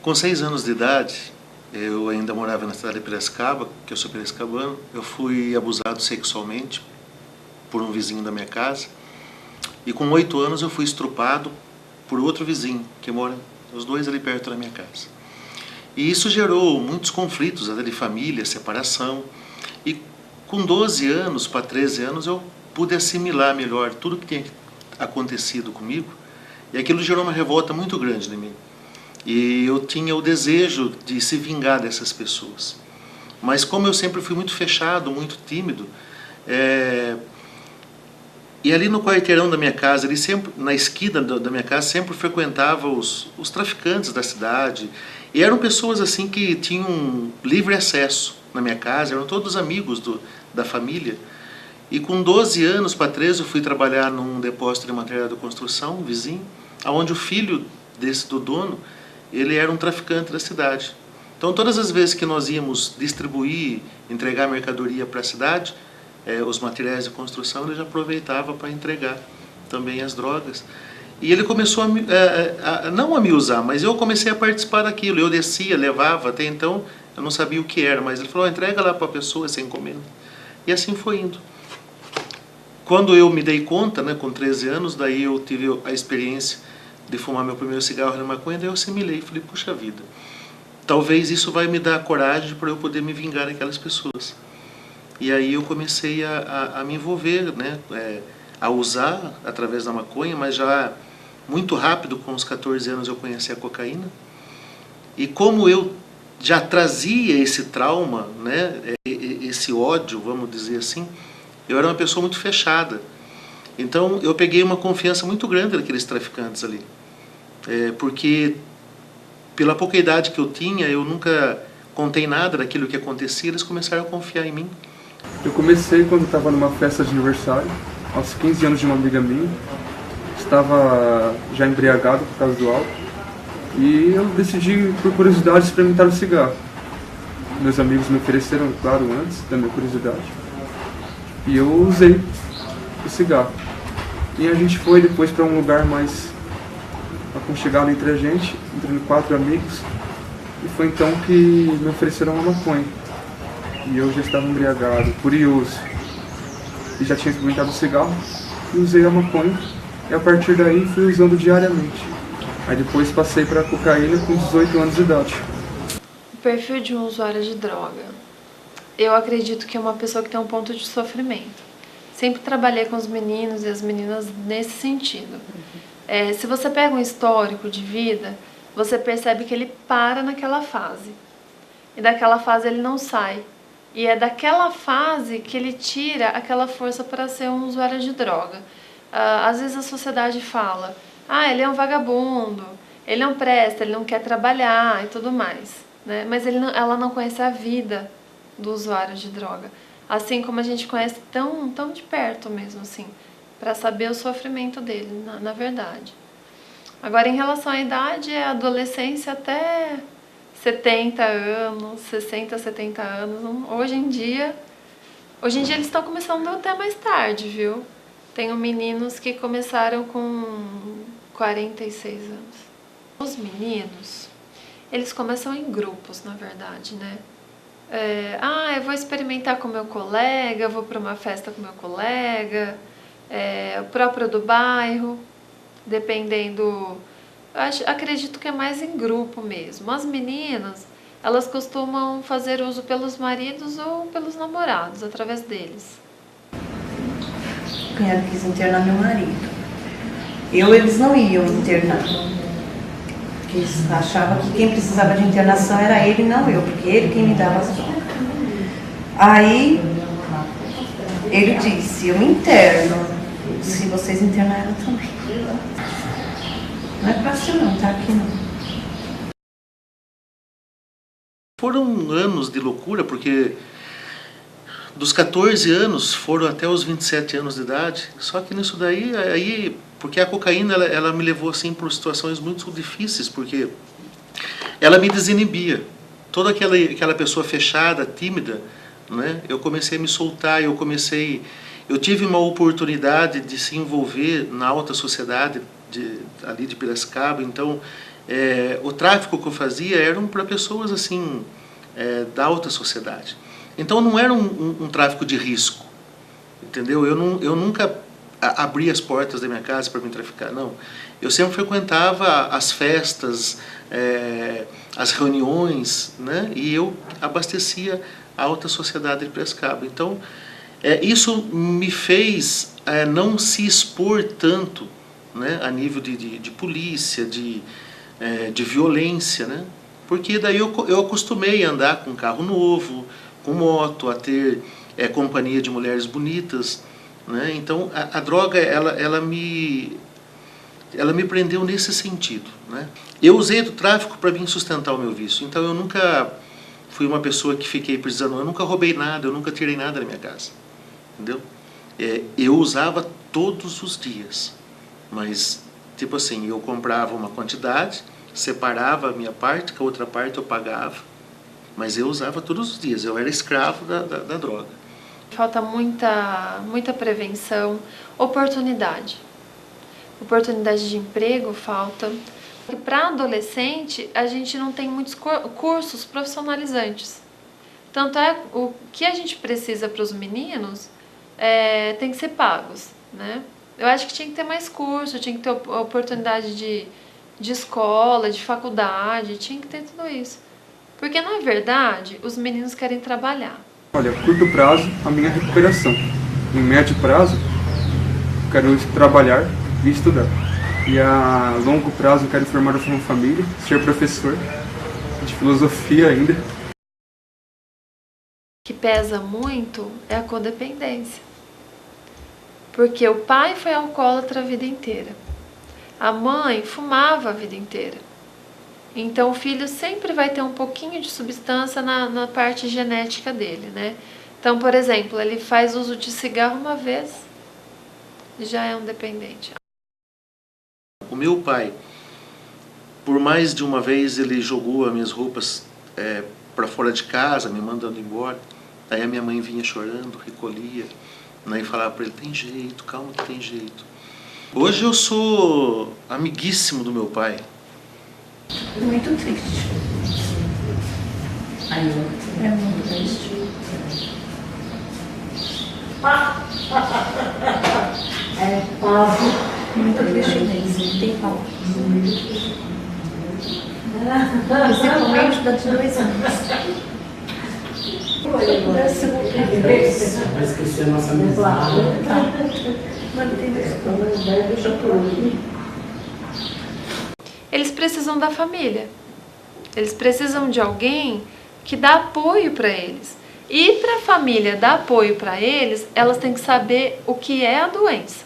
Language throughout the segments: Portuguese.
Com 6 anos de idade, eu ainda morava na cidade de Piracicaba, que eu sou piracicabano. Eu fui abusado sexualmente por um vizinho da minha casa. E com 8 anos eu fui estrupado por outro vizinho, que mora os dois ali perto da minha casa. E isso gerou muitos conflitos, até de família, separação. E com 12 anos para 13 anos eu pude assimilar melhor tudo que tinha acontecido comigo. E aquilo gerou uma revolta muito grande em mim. E eu tinha o desejo de se vingar dessas pessoas. Mas como eu sempre fui muito fechado, muito tímido, e ali no quarteirão da minha casa, ali sempre, na esquina da minha casa, sempre frequentava os traficantes da cidade. E eram pessoas assim que tinham livre acesso na minha casa, eram todos amigos da família. E com 12 anos para 13 eu fui trabalhar num depósito de material de construção, vizinho, onde o filho do dono, ele era um traficante da cidade. Então todas as vezes que nós íamos distribuir, entregar mercadoria para a cidade, os materiais de construção, ele já aproveitava para entregar também as drogas. E ele começou não a me usar, mas eu comecei a participar daquilo. Eu descia, levava, até então eu não sabia o que era, mas ele falou, entrega lá para a pessoa essa encomenda. E assim foi indo. Quando eu me dei conta, né, com 13 anos, daí eu tive a experiência de fumar meu primeiro cigarro na maconha, daí eu assimilei, falei, puxa vida, talvez isso vai me dar coragem para eu poder me vingar daquelas pessoas. E aí eu comecei a me envolver, né, a usar através da maconha, mas já muito rápido, com os 14 anos eu conheci a cocaína. E como eu já trazia esse trauma, né, esse ódio, vamos dizer assim, eu era uma pessoa muito fechada. Então eu peguei uma confiança muito grande daqueles traficantes ali. Porque pela pouca idade que eu tinha, eu nunca contei nada daquilo que acontecia, eles começaram a confiar em mim. Eu comecei quando estava numa festa de aniversário, aos 15 anos de uma amiga minha. Estava já embriagado por causa do álcool. E eu decidi, por curiosidade, experimentar o cigarro. Meus amigos me ofereceram, claro, antes da minha curiosidade. E eu usei o cigarro. E a gente foi depois para um lugar mais aconchegado entre a gente, entre 4 amigos. E foi então que me ofereceram uma maconha. E eu já estava embriagado, curioso. E já tinha experimentado o cigarro e usei a maconha. E a partir daí fui usando diariamente. Aí depois passei para a cocaína com 18 anos de idade. O perfil de um usuário de droga. Eu acredito que é uma pessoa que tem um ponto de sofrimento. Sempre trabalhei com os meninos e as meninas nesse sentido. Se você pega um histórico de vida, você percebe que ele para naquela fase. E daquela fase ele não sai. E é daquela fase que ele tira aquela força para ser um usuário de droga. Às vezes a sociedade fala, ele é um vagabundo, ele não presta, ele não quer trabalhar e tudo mais. Né? Mas ela não conhece a vida do usuário de droga. Assim como a gente conhece tão de perto mesmo, assim, para saber o sofrimento dele, na verdade. Agora, em relação à idade, é adolescência até 70 anos, 60, 70 anos. Hoje em dia eles estão começando até mais tarde, viu? Tenho meninos que começaram com 46 anos. Os meninos, eles começam em grupos, na verdade, né? Eu vou experimentar com meu colega, vou para uma festa com meu colega, o próprio do bairro, dependendo. Acredito que é mais em grupo mesmo. As meninas, elas costumam fazer uso pelos maridos ou pelos namorados, através deles. O cunhado quis internar meu marido. Eles não iam internar. Porque eles achavam que quem precisava de internação era ele e não eu, porque ele quem me dava as drogas. Aí ele disse, eu me interno, se vocês internaram também. Não é fácil não, tá aqui não. Foram anos de loucura, porque dos 14 anos foram até os 27 anos de idade. Só que nisso daí, porque a cocaína ela me levou assim por situações muito difíceis, porque ela me desinibia. Toda aquela pessoa fechada, tímida, né? Eu comecei a me soltar, eu tive uma oportunidade de se envolver na alta sociedade ali de Piracicaba. Então o tráfico que eu fazia eram para pessoas assim, da alta sociedade. Então não era um tráfico de risco, entendeu? Eu nunca abri as portas da minha casa para me traficar, não. Eu sempre frequentava as festas, as reuniões, né? E eu abastecia a alta sociedade de Piracicaba. Então, isso me fez não se expor tanto, né, a nível de polícia, de violência, né? Porque daí eu acostumei a andar com carro novo, com moto, a ter companhia de mulheres bonitas, né? Então a droga ela me prendeu nesse sentido, né? Eu usei do tráfico para vir sustentar o meu vício. Então eu nunca fui uma pessoa que fiquei precisando, eu nunca roubei nada, eu nunca tirei nada da minha casa, entendeu? Eu usava todos os dias, mas tipo assim, eu comprava uma quantidade, separava a minha parte, que a outra parte eu pagava, mas eu usava todos os dias, eu era escravo da droga. Falta muita prevenção, oportunidade de emprego falta. Para adolescente, a gente não tem muitos cursos profissionalizantes. Tanto o que a gente precisa para os meninos tem que ser pagos, né? Eu acho que tinha que ter mais curso, tinha que ter oportunidade de escola, de faculdade, tinha que ter tudo isso. Porque, na verdade, os meninos querem trabalhar. Olha, a curto prazo, a minha recuperação. Em médio prazo, quero trabalhar e estudar. E a longo prazo, quero formar uma família, ser professor de filosofia ainda. O que pesa muito é a codependência. Porque o pai foi alcoólatra a vida inteira. A mãe fumava a vida inteira. Então o filho sempre vai ter um pouquinho de substância na parte genética dele, né? Então, por exemplo, ele faz uso de cigarro uma vez, já é um dependente. O meu pai, por mais de uma vez, ele jogou as minhas roupas para fora de casa, me mandando embora. Aí a minha mãe vinha chorando, recolhia, né, e falava para ele, tem jeito, calma que tem jeito. Hoje eu sou amiguíssimo do meu pai. Muito triste. É muito triste. Muito triste mesmo, tem pau. Principalmente da de 2 anos. Vai esquecer a nossa amizade. Eles precisam da família. Eles precisam de alguém que dá apoio para eles. E para a família dar apoio para eles, elas têm que saber o que é a doença.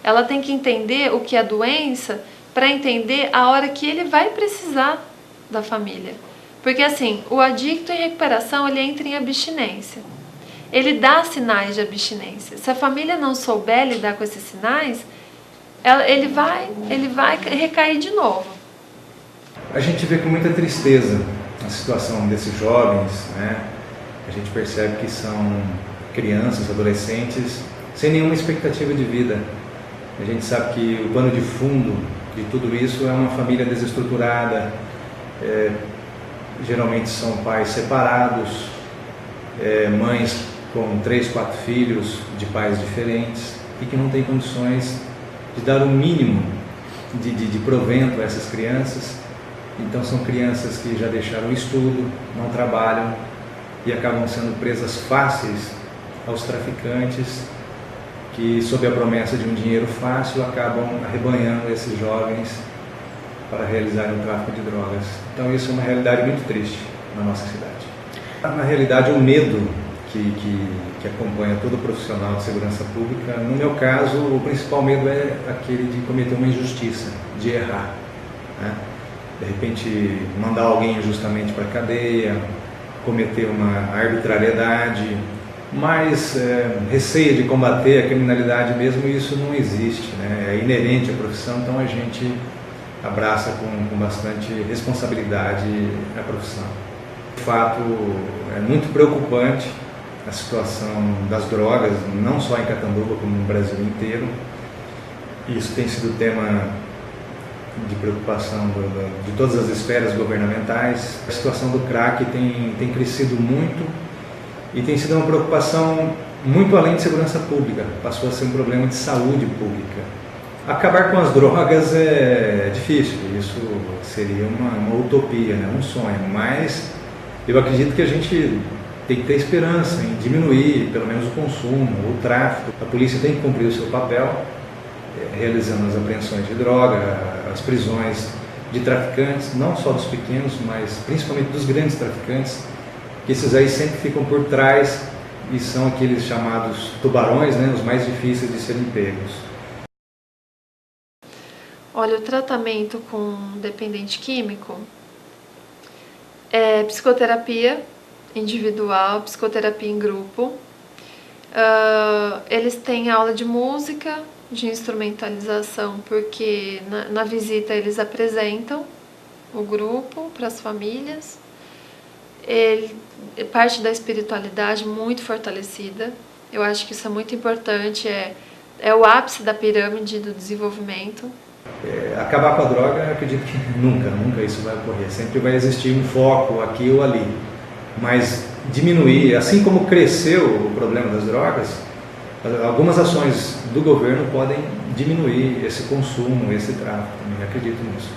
Ela tem que entender o que é a doença para entender a hora que ele vai precisar da família. Porque assim, o adicto em recuperação, ele entra em abstinência. Ele dá sinais de abstinência. Se a família não souber lidar com esses sinais, ele vai recair de novo. A gente vê com muita tristeza a situação desses jovens, né? A gente percebe que são crianças, adolescentes, sem nenhuma expectativa de vida. A gente sabe que o pano de fundo de tudo isso é uma família desestruturada, geralmente são pais separados, mães com 3, 4 filhos de pais diferentes e que não têm condições de dar o mínimo de provento a essas crianças. Então são crianças que já deixaram o estudo, não trabalham e acabam sendo presas fáceis aos traficantes que, sob a promessa de um dinheiro fácil, acabam arrebanhando esses jovens para realizarem o tráfico de drogas. Então isso é uma realidade muito triste na nossa cidade. Na realidade, o medo que acompanha todo profissional de segurança pública, no meu caso, o principal medo é aquele de cometer uma injustiça, de errar, né? De repente, mandar alguém injustamente para a cadeia, cometer uma arbitrariedade, mas receia de combater a criminalidade mesmo, isso não existe, né? É inerente à profissão, então a gente abraça com bastante responsabilidade a profissão. De fato, é muito preocupante a situação das drogas, não só em Catanduva, como no Brasil inteiro. Isso tem sido tema de preocupação de todas as esferas governamentais. A situação do crack tem crescido muito e tem sido uma preocupação muito além de segurança pública, passou a ser um problema de saúde pública. Acabar com as drogas é difícil, isso seria uma utopia, né? Um sonho, mas eu acredito que a gente tem que ter esperança em diminuir pelo menos o consumo, o tráfico. A polícia tem que cumprir o seu papel, realizando as apreensões de droga, as prisões de traficantes, não só dos pequenos, mas principalmente dos grandes traficantes, que esses aí sempre ficam por trás e são aqueles chamados tubarões, né, os mais difíceis de serem pegos. Olha, o tratamento com dependente químico é psicoterapia individual, psicoterapia em grupo. Eles têm aula de música, de instrumentalização, porque na visita eles apresentam o grupo para as famílias. Parte da espiritualidade muito fortalecida. Eu acho que isso é muito importante, é o ápice da pirâmide do desenvolvimento. Acabar com a droga, eu acredito que nunca isso vai ocorrer. Sempre vai existir um foco aqui ou ali. Mas diminuir, assim como cresceu o problema das drogas, algumas ações do governo podem diminuir esse consumo, esse tráfico. Eu acredito nisso.